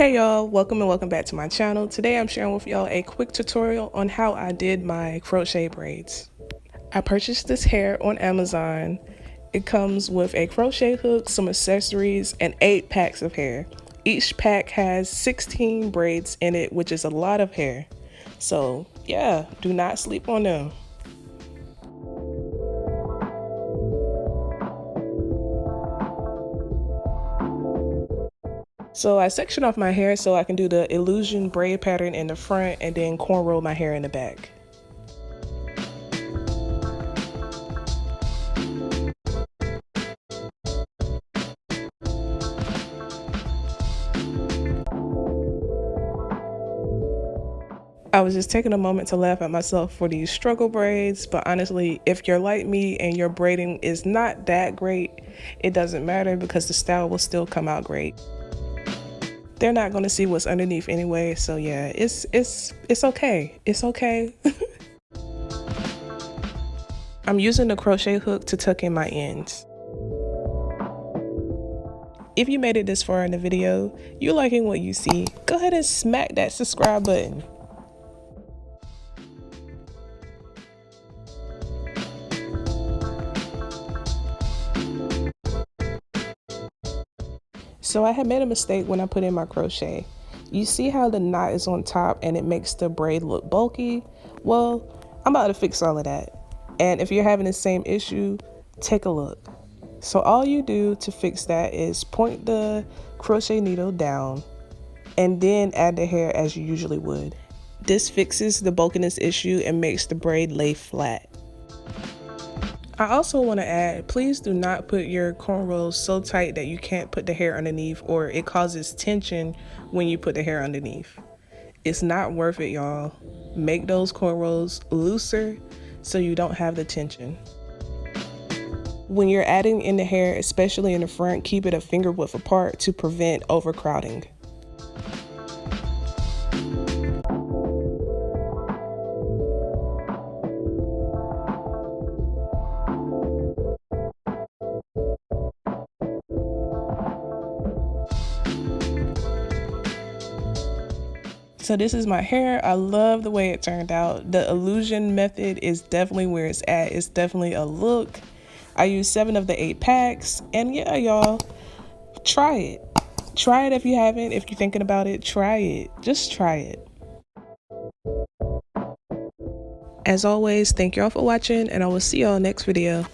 Hey y'all, welcome and welcome back to my channel. Today I'm sharing with y'all a quick tutorial on how I did my crochet braids. I purchased this hair on Amazon. It comes with a crochet hook, some accessories, and 8 packs of hair. Each pack has 16 braids in it, which is a lot of hair. So yeah, do not sleep on them. So I section off my hair so I can do the llusion braid pattern in the front and then cornrow my hair in the back. I was just taking a moment to laugh at myself for these struggle braids, but honestly, if you're like me and your braiding is not that great, it doesn't matter because the style will still come out great. They're not going to see what's underneath anyway, so yeah, it's okay. It's okay. I'm using the crochet hook to tuck in my ends. If you made it this far in the video, you're liking what you see, go ahead and smack that subscribe button. So I had made a mistake when I put in my crochet. You see how the knot is on top and it makes the braid look bulky? Well, I'm about to fix all of that. And if you're having the same issue, take a look. So all you do to fix that is point the crochet needle down and then add the hair as you usually would. This fixes the bulkiness issue and makes the braid lay flat. I also want to add, please do not put your cornrows so tight that you can't put the hair underneath, or it causes tension when you put the hair underneath. It's not worth it, y'all. Make those cornrows looser so you don't have the tension. When you're adding in the hair, especially in the front, keep it a finger width apart to prevent overcrowding. So this is my hair. I love the way it turned out. The llusion method is definitely where it's at. It's definitely a look. I used 7 of the 8 packs, and yeah, y'all, try it. Try it if you haven't. If you're thinking about it, try it. Just try it. As always, thank y'all for watching, and I will see y'all next video.